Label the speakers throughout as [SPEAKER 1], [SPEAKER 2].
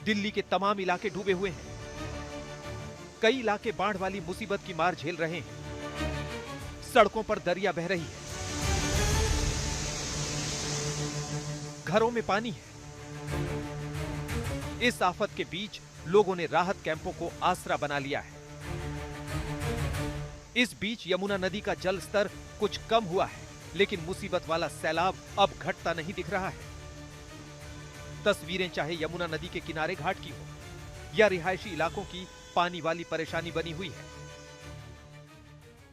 [SPEAKER 1] दिल्ली के तमाम इलाके डूबे हुए हैं। कई इलाके बाढ़ वाली मुसीबत की मार झेल रहे हैं। सड़कों पर दरिया बह रही है, घरों में पानी है। इस आफत के बीच लोगों ने राहत कैंपों को आसरा बना लिया है। इस बीच यमुना नदी का जल स्तर कुछ कम हुआ है, लेकिन मुसीबत वाला सैलाब अब घटता नहीं दिख रहा है। तस्वीरें चाहे यमुना नदी के किनारे घाट की हो या रिहायशी इलाकों की, पानी वाली परेशानी बनी हुई है।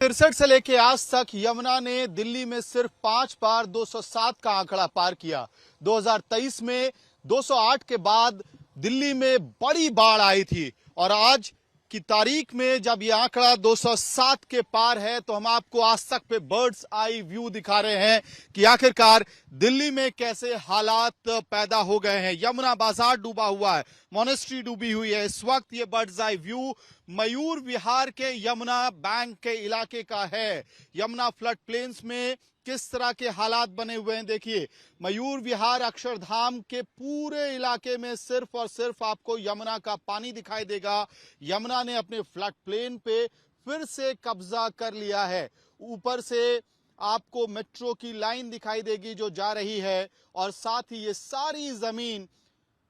[SPEAKER 2] 63 से लेके आज तक यमुना ने दिल्ली में सिर्फ 5 बार 207 का आंकड़ा पार किया। 2023 में 208 के बाद दिल्ली में बड़ी बाढ़ आई थी और आज की तारीख में जब ये आंकड़ा 207 के पार है तो हम आपको आज तक पे बर्ड्स आई व्यू दिखा रहे हैं कि आखिरकार दिल्ली में कैसे हालात पैदा हो गए हैं। यमुना बाजार डूबा हुआ है, मोनेस्ट्री डूबी हुई है। इस वक्त ये birds eye view Mayur Vihar के यमुना बैंक के इलाके का है। यमुना फ्लड प्लेन्स में किस तरह के हालात बने हुए हैं देखिए। मयूर विहार अक्षरधाम के पूरे इलाके में सिर्फ और सिर्फ आपको यमुना का पानी दिखाई देगा। यमुना ने अपने फ्लड प्लेन पे फिर से कब्जा कर लिया है। ऊपर से आपको मेट्रो की लाइन दिखाई देगी जो जा रही है और साथ ही ये सारी जमीन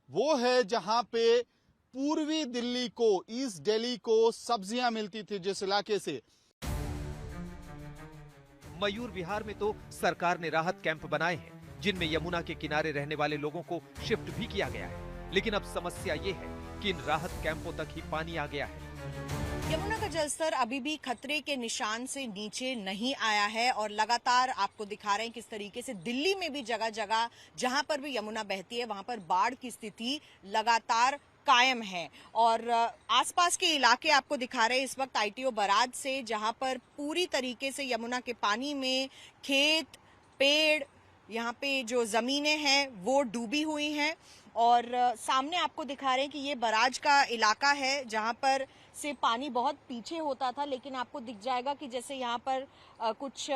[SPEAKER 2] वो है जहां पे पूर्वी दिल्ली को, ईस्ट दिल्ली को सब्जियां मिलती थी जिस इलाके से।
[SPEAKER 1] मयूर विहार में तो सरकार ने राहत कैंप बनाए हैं, जिनमें यमुना के किनारे रहने वाले लोगों को शिफ्ट भी किया गया है। लेकिन अब समस्या ये है कि इन राहत कैंपों तक ही पानी आ गया है।
[SPEAKER 3] यमुना का जलस्तर अभी भी खतरे के निशान से नीचे नहीं आया है और लगातार आपको दिखा रहे हैं किस तरीके से दिल्ली में भी जगह जगह जहां पर भी यमुना बहती है वहां पर बाढ़ की स्थिति लगातार कायम है। और आसपास के इलाके आपको दिखा रहे हैं इस वक्त आईटीओ बराज से, जहां पर पूरी तरीके से यमुना के पानी में खेत, पेड़, यहाँ पे जो जमीनें हैं वो डूबी हुई हैं। और सामने आपको दिखा रहे हैं कि ये बराज का इलाका है जहां पर से पानी बहुत पीछे होता था, लेकिन आपको दिख जाएगा कि जैसे यहाँ पर कुछ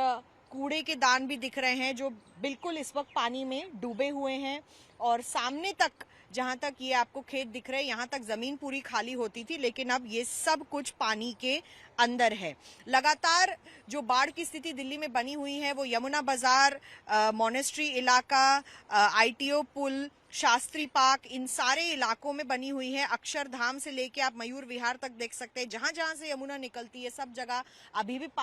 [SPEAKER 3] कूड़े के दान भी दिख रहे हैं जो बिल्कुल इस वक्त पानी में डूबे हुए हैं। और सामने तक जहां तक ये आपको खेत दिख रहे हैं यहाँ तक जमीन पूरी खाली होती थी, लेकिन अब ये सब कुछ पानी के अंदर है। लगातार जो बाढ़ की स्थिति दिल्ली में बनी हुई है वो यमुना बाजार, मोनेस्ट्री इलाका, आईटीओ पुल, शास्त्री पार्क, इन सारे इलाकों में बनी हुई है। अक्षरधाम से लेके आप मयूर विहार तक देख सकते हैं, जहां जहां से यमुना निकलती है सब जगह अभी भी पानी